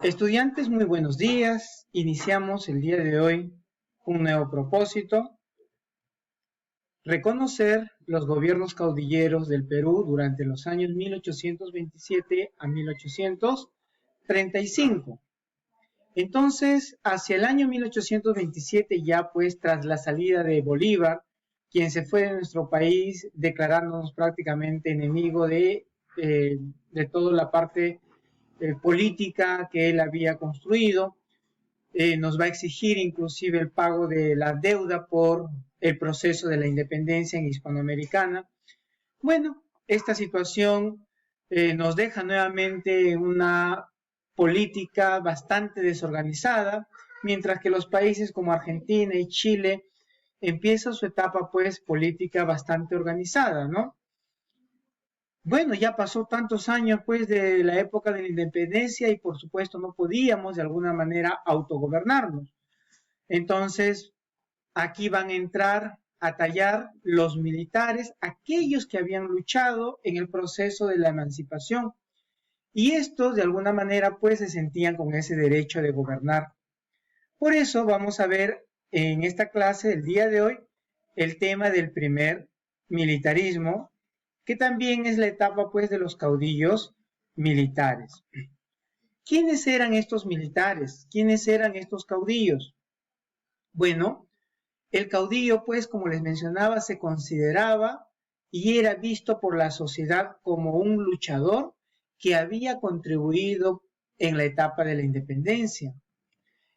Estudiantes, muy buenos días. Iniciamos el día de hoy un nuevo propósito: reconocer los gobiernos caudilleros del Perú durante los años 1827 a 1835. Entonces, hacia el año 1827, ya pues tras la salida de Bolívar, quien se fue de nuestro país declarándonos prácticamente enemigo de toda la parte política que él había construido, nos va a exigir inclusive el pago de la deuda por el proceso de la independencia en Hispanoamericana. Bueno, esta situación nos deja nuevamente una política bastante desorganizada, mientras que los países como Argentina y Chile empiezan su etapa pues política bastante organizada, ¿no? Bueno, ya pasó tantos años pues de la época de la independencia y por supuesto no podíamos de alguna manera autogobernarnos. Entonces, aquí van a entrar a tallar los militares, aquellos que habían luchado en el proceso de la emancipación. Y estos de alguna manera pues se sentían con ese derecho de gobernar. Por eso vamos a ver en esta clase del día de hoy el tema del primer militarismo, que también es la etapa pues de los caudillos militares. ¿Quiénes eran estos militares? ¿Quiénes eran estos caudillos? Bueno, el caudillo pues como les mencionaba se consideraba y era visto por la sociedad como un luchador que había contribuido en la etapa de la independencia.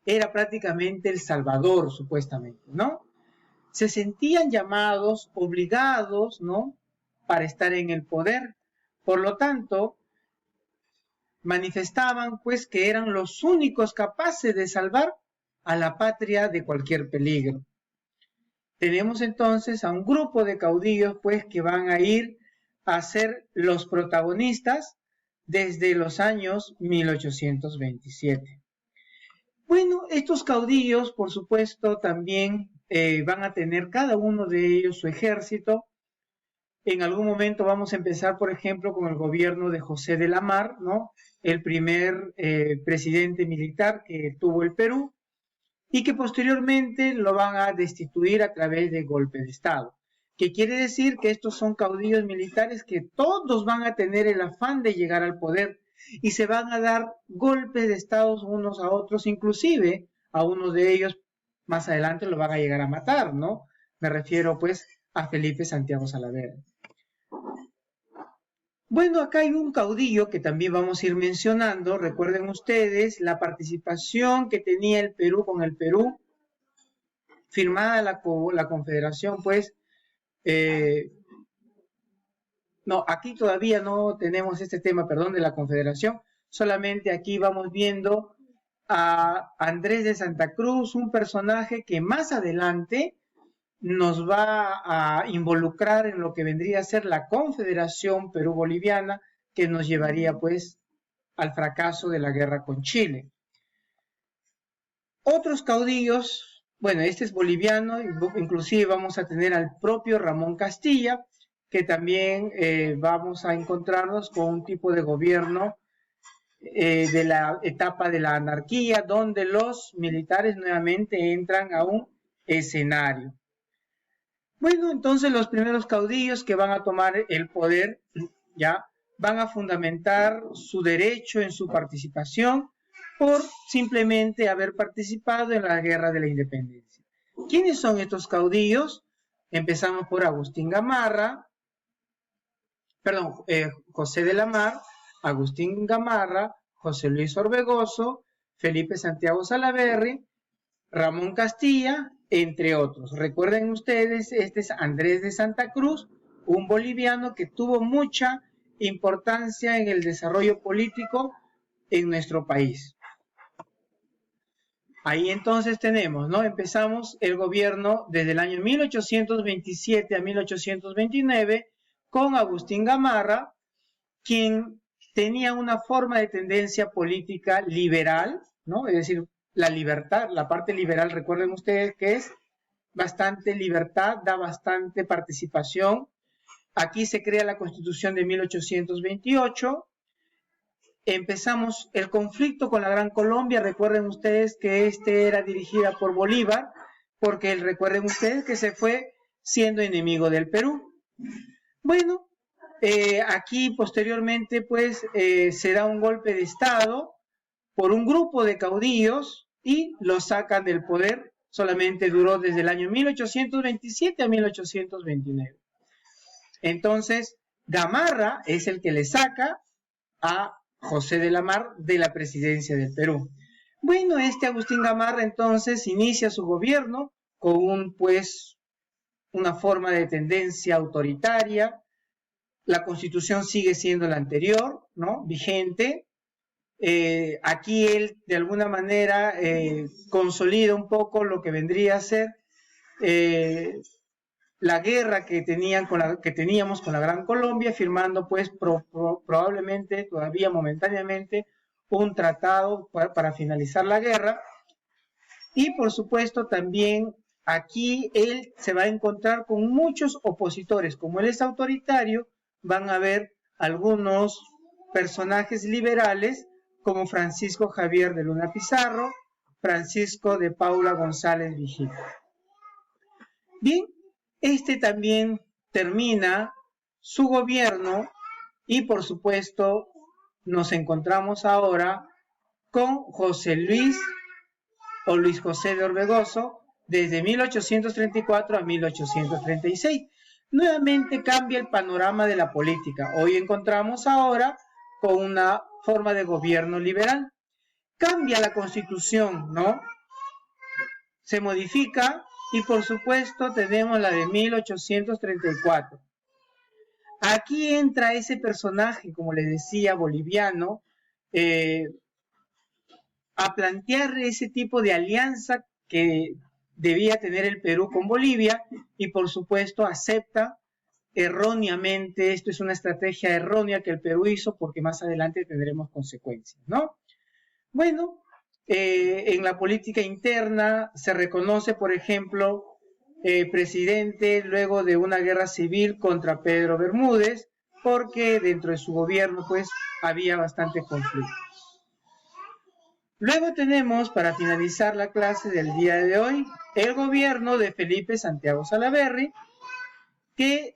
Era prácticamente el salvador, supuestamente, ¿no? Se sentían llamados, obligados, ¿no?, para estar en el poder. Por lo tanto, manifestaban pues que eran los únicos capaces de salvar a la patria de cualquier peligro. Tenemos entonces a un grupo de caudillos pues que van a ir a ser los protagonistas desde los años 1827. Bueno, estos caudillos, por supuesto, también van a tener cada uno de ellos su ejército. En algún momento vamos a empezar, por ejemplo, con el gobierno de José de la Mar, ¿no?, el primer presidente militar que tuvo el Perú, y que posteriormente lo van a destituir a través de golpe de Estado. Que quiere decir que estos son caudillos militares que todos van a tener el afán de llegar al poder y se van a dar golpes de Estado unos a otros, inclusive a uno de ellos más adelante lo van a llegar a matar, ¿no? Me refiero pues a Felipe Santiago Salaverry. Bueno, acá hay un caudillo que también vamos a ir mencionando. Recuerden ustedes la participación que tenía el Perú con el Perú, firmada la Confederación, pues, no, aquí todavía no tenemos este tema, perdón, de la Confederación, solamente aquí vamos viendo a Andrés de Santa Cruz, un personaje que más adelante nos va a involucrar en lo que vendría a ser la Confederación Perú-Boliviana, que nos llevaría pues al fracaso de la guerra con Chile. Otros caudillos, bueno, este es boliviano, inclusive vamos a tener al propio Ramón Castilla, que también vamos a encontrarnos con un tipo de gobierno de la etapa de la anarquía, donde los militares nuevamente entran a un escenario. Bueno, entonces los primeros caudillos que van a tomar el poder, ya, van a fundamentar su derecho en su participación por simplemente haber participado en la guerra de la independencia. ¿Quiénes son estos caudillos? Empezamos por Agustín Gamarra, José de la Mar, Agustín Gamarra, José Luis Orbegoso, Felipe Santiago Salaverry, Ramón Castilla, entre otros. Recuerden ustedes, este es Andrés de Santa Cruz, un boliviano que tuvo mucha importancia en el desarrollo político en nuestro país. Ahí entonces tenemos, ¿no? Empezamos el gobierno desde el año 1827 a 1829 con Agustín Gamarra, quien tenía una forma de tendencia política liberal, ¿no? Es decir, la libertad, la parte liberal, recuerden ustedes que es bastante libertad, da bastante participación. Aquí se crea la Constitución de 1828. empezamos el conflicto con la Gran Colombia. Recuerden ustedes que era dirigida por Bolívar, porque recuerden ustedes que se fue siendo enemigo del Perú. Bueno, aquí posteriormente pues se da un golpe de Estado por un grupo de caudillos y lo sacan del poder. Solamente duró desde el año 1827 a 1829. Entonces, Gamarra es el que le saca a José de la Mar de la presidencia del Perú. Bueno, Agustín Gamarra entonces inicia su gobierno con una forma de tendencia autoritaria. La Constitución sigue siendo la anterior, ¿no? Vigente. Aquí él de alguna manera consolida un poco lo que vendría a ser la guerra que teníamos con la Gran Colombia, firmando pues probablemente, todavía momentáneamente, un tratado para finalizar la guerra. Y por supuesto también aquí él se va a encontrar con muchos opositores. Como él es autoritario, van a haber algunos personajes liberales como Francisco Javier de Luna Pizarro, Francisco de Paula González Vigil. Bien, también termina su gobierno y por supuesto nos encontramos ahora con José Luis o Luis José de Orbegoso desde 1834 a 1836. Nuevamente cambia el panorama de la política. Hoy encontramos ahora con una forma de gobierno liberal. Cambia la Constitución, ¿no? Se modifica y por supuesto tenemos la de 1834. Aquí entra ese personaje, como les decía, boliviano, a plantear ese tipo de alianza que debía tener el Perú con Bolivia y por supuesto acepta erróneamente, esto es una estrategia errónea que el Perú hizo porque más adelante tendremos consecuencias, ¿no? Bueno, en la política interna se reconoce, por ejemplo, presidente luego de una guerra civil contra Pedro Bermúdez, porque dentro de su gobierno pues había bastante conflicto. Luego tenemos, para finalizar la clase del día de hoy, el gobierno de Felipe Santiago Salaverry, que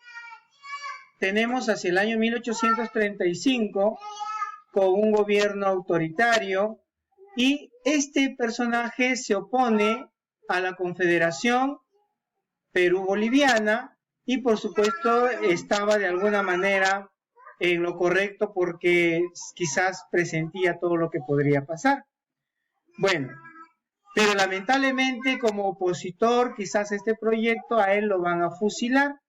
tenemos hacia el año 1835 con un gobierno autoritario, y este personaje se opone a la Confederación Perú-Boliviana y por supuesto estaba de alguna manera en lo correcto porque quizás presentía todo lo que podría pasar. Bueno, pero lamentablemente como opositor quizás este proyecto a él lo van a fusilar,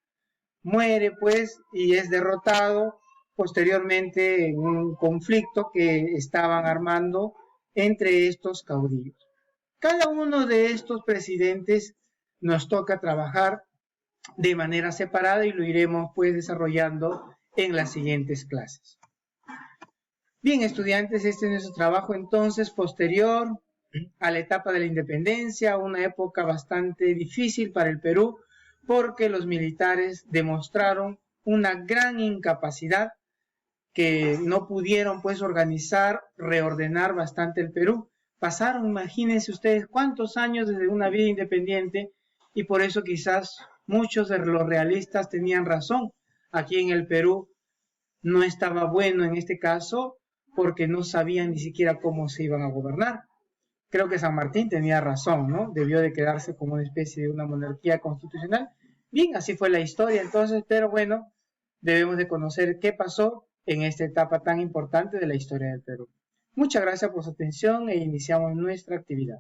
muere pues y es derrotado posteriormente en un conflicto que estaban armando entre estos caudillos. Cada uno de estos presidentes nos toca trabajar de manera separada y lo iremos pues desarrollando en las siguientes clases. Bien, estudiantes, este es nuestro trabajo entonces posterior a la etapa de la independencia, una época bastante difícil para el Perú porque los militares demostraron una gran incapacidad que no pudieron pues organizar, reordenar bastante el Perú. Pasaron, imagínense ustedes, cuántos años desde una vida independiente y por eso quizás muchos de los realistas tenían razón. Aquí en el Perú no estaba bueno en este caso porque no sabían ni siquiera cómo se iban a gobernar. Creo que San Martín tenía razón, ¿no? Debió de quedarse como una especie de una monarquía constitucional. Bien, así fue la historia entonces, pero bueno, debemos de conocer qué pasó en esta etapa tan importante de la historia del Perú. Muchas gracias por su atención e iniciamos nuestra actividad.